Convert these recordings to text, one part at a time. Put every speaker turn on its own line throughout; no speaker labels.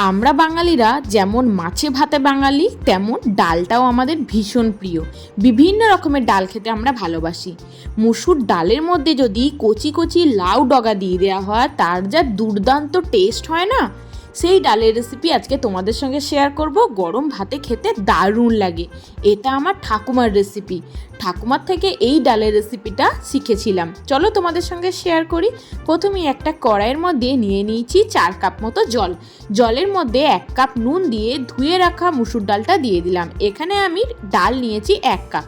আমরা বাঙালিরা যেমন মাছে ভাতে বাঙালি, তেমন ডালটাও আমাদের ভীষণ প্রিয়। বিভিন্ন রকমের ডাল খেতে আমরা ভালোবাসি। মুসুর ডালের মধ্যে যদি কচি কচি লাউ ডগা দিয়ে দেওয়া হয়, তার যা দুর্দান্ত টেস্ট হয় না, সেই ডালের রেসিপি আজকে তোমাদের সঙ্গে শেয়ার করব। গরম ভাতে খেতে দারুণ লাগে। এটা আমার ঠাকুমার রেসিপি। ঠাকুমার থেকে এই ডালের রেসিপিটা শিখেছিলাম। চলো তোমাদের সঙ্গে শেয়ার করি। প্রথমেই একটা কড়াইয়ের মধ্যে নিয়ে নিয়েছি 4 কাপ মতো জল। জলের মধ্যে 1 কাপ নুন দিয়ে ধুয়ে রাখা মুসুর ডালটা দিয়ে দিলাম। এখানে আমি ডাল নিয়েছি 1 কাপ।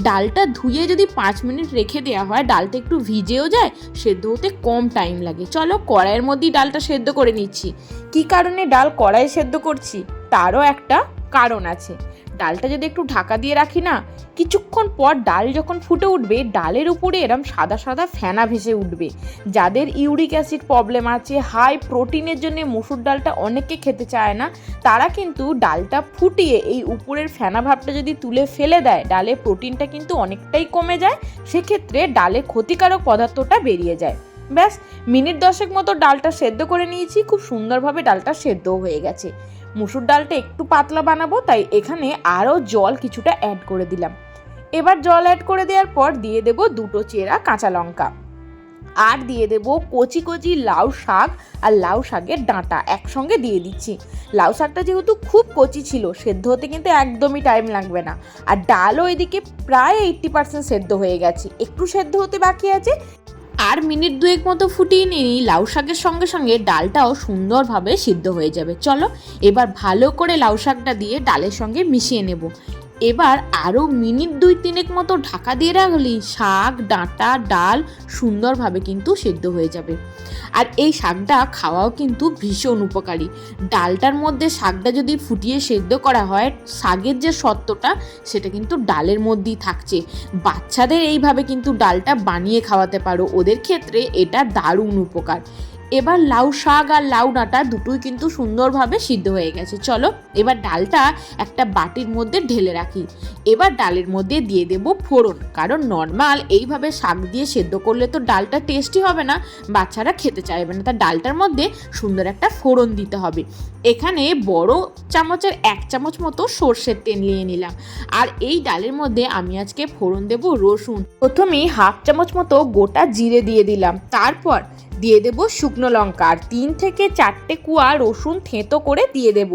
ডালটা ধুয়ে যদি 5 মিনিট রেখে দেওয়া হয়, ডালটা একটু ভিজেও যায়, সেদ্ধ হতে কম টাইম লাগে। চলো কড়াইয়ের মধ্যেই ডালটা সেদ্ধ করে নিচ্ছি। কী কারণে ডাল কড়াইয়ে সেদ্ধ করছি তারও একটা কারণ আছে। ডালটা যদি একটু ঢাকা দিয়ে রাখি না, কিছুক্ষণ পর ডাল যখন ফুটে উঠবে, ডালের উপরে এরম সাদা সাদা ফেনা ভেসে উঠবে। যাদের ইউরিক অ্যাসিড প্রবলেম আছে, হাই প্রোটিনের জন্য মুসুর ডালটা অনেকে খেতে চায় না, তারা কিন্তু ডালটা ফুটিয়ে এই উপরের ফেনা ভাবটা যদি তুলে ফেলে দেয়, ডালে প্রোটিনটা কিন্তু অনেকটাই কমে যায়। সেক্ষেত্রে ডালে ক্ষতিকারক পদার্থটা বেরিয়ে যায়। ব্যাস মিনিট 10 মতো ডালটা সেদ্ধ করে নিয়েছি। খুব সুন্দরভাবে ডালটা সেদ্ধও হয়ে গেছে। মুসুর ডালটা একটু পাতলা বানাবো, তাই এখানে আরও জল কিছুটা অ্যাড করে দিলাম। এবার জল অ্যাড করে দেওয়ার পর দিয়ে দেব 2টো চেরা কাঁচা লঙ্কা, আর দিয়ে দেব কচি কচি লাউ শাক আর লাউ শাকের ডাঁটা একসঙ্গে দিয়ে দিচ্ছি। লাউ শাকটা যেহেতু খুব কচি ছিল, সেদ্ধ হতে কিন্তু একদমই টাইম লাগবে না। আর ডালও এদিকে প্রায় 80% সেদ্ধ হয়ে গেছে, একটু সেদ্ধ হতে বাকি আছে। আর মিনিট 2 মতো ফুটিয়ে নিই। লাউ শাকের সঙ্গে সঙ্গে ডালটাও সুন্দরভাবে সিদ্ধ হয়ে যাবে। চলো এবার ভালো করে লাউ শাকটা দিয়ে ডালের সঙ্গে মিশিয়ে নেব। এবার আরও মিনিট 2-3 মতো ঢাকা দিয়ে রাখলেই শাক, ডাঁটা, ডাল সুন্দরভাবে কিন্তু সিদ্ধ হয়ে যাবে। আর এই শাকটা খাওয়াও কিন্তু ভীষণ উপকারী। ডালটার মধ্যে শাকটা যদি ফুটিয়ে সেদ্ধ করা হয়, শাকের যে সত্ত্বটা সেটা কিন্তু ডালের মধ্যেই থাকছে। বাচ্চাদের এইভাবে কিন্তু ডালটা বানিয়ে খাওয়াতে পারো, ওদের ক্ষেত্রে এটা দারুণ উপকার। এবার লাউ শাক আর লাউ ডাঁটা দুটোই কিন্তু সুন্দরভাবে সিদ্ধ হয়ে গেছে। চলো এবার ডালটা একটা বাটির মধ্যে ঢেলে রাখি। এবার ডালের মধ্যে দিয়ে দেব ফোড়ন, কারণ নর্মাল এইভাবে শাক দিয়ে সেদ্ধ করলে তো ডালটা টেস্টি হবে না, বাচ্চারা খেতে চাইবে না। তা ডালটার মধ্যে সুন্দর একটা ফোড়ন দিতে হবে। এখানে বড় চামচের 1 চামচ মতো সর্ষের তেল নিয়ে নিলাম। আর এই ডালের মধ্যে আমি আজকে ফোড়ন দেব রসুন। প্রথমেই 1/2 চামচ মতো গোটা জিরে দিয়ে দিলাম। তারপর দিয়ে দেব শুকনো লঙ্কা আর 3 থেকে 4টে কোয়া রসুন থেঁতো করে দিয়ে দেব।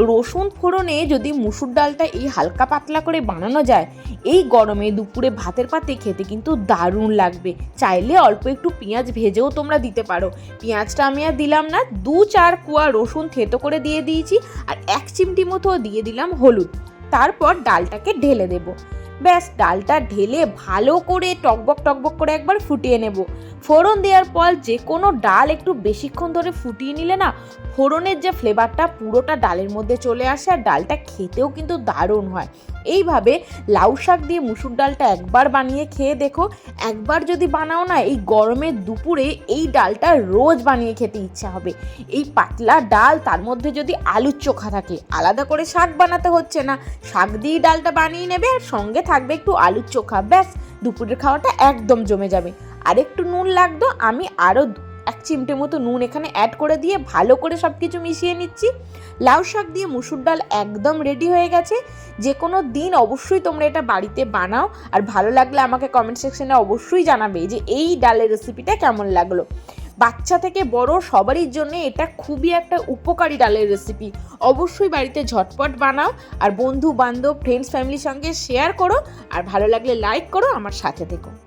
রসুন ফোড়নে যদি মুসুর ডালটা এই হালকা পাতলা করে বানানো যায়, এই গরমে দুপুরে ভাতের পাতে খেতে কিন্তু দারুণ লাগবে। চাইলে অল্প একটু পেঁয়াজ ভেজেও তোমরা দিতে পারো। পেঁয়াজটা আমি আর দিলাম না, 2-4 কোয়া রসুন থেঁতো করে দিয়ে দিয়েছি। আর 1 চিমটি মতো দিয়ে দিলাম হলুদ। তারপর ডালটাকে ঢেলে দেব। ব্যাস ডালটা ঢেলে ভালো করে টকবক টকবক করে একবার ফুটিয়ে নেব। ফোড়ন দেওয়ার পর যে কোনো ডাল একটু বেশিক্ষণ ধরে ফুটিয়ে নিলে না, ফোড়নের যে ফ্লেভারটা পুরোটা ডালের মধ্যে চলে আসে, আর ডালটা খেতেও কিন্তু দারুণ হয়। এইভাবে লাউ শাক দিয়ে মুসুর ডালটা একবার বানিয়ে খেয়ে দেখো। একবার যদি বানাও না, এই গরমের দুপুরে এই ডালটা রোজ বানিয়ে খেতে ইচ্ছা হবে। এই পাতলা ডাল, তার মধ্যে যদি আলুর চোখা থাকে, আলাদা করে শাক বানাতে হচ্ছে না, শাক দিয়েই ডালটা বানিয়ে নেবে, আর সঙ্গে থাকবে একটু আলুর চোখা। ব্যাস দুপুরের খাওয়াটা একদম জমে যাবে। আর একটু নুন লাগতো, আমি আরও 1 চিমটে মতো নুন এখানে অ্যাড করে দিয়ে ভালো করে সব কিছু মিশিয়ে নিচ্ছি। লাউ শাক দিয়ে মুসুর ডাল একদম রেডি হয়ে গেছে। যে কোনো দিন অবশ্যই তোমরা এটা বাড়িতে বানাও, আর ভালো লাগলে আমাকে কমেন্ট সেকশনে অবশ্যই জানাবে যে এই ডালের রেসিপিটা কেমন লাগলো। বাচ্চা থেকে বড় সবারই জন্য এটা খুবই একটা উপকারী ডালের রেসিপি। অবশ্যই বাড়িতে ঝটপট বানাও, আর বন্ধু বান্ধব, ফ্রেন্ডস, ফ্যামিলির সঙ্গে শেয়ার করো। আর ভালো লাগলে লাইক করো, আমার সাথে থেকো।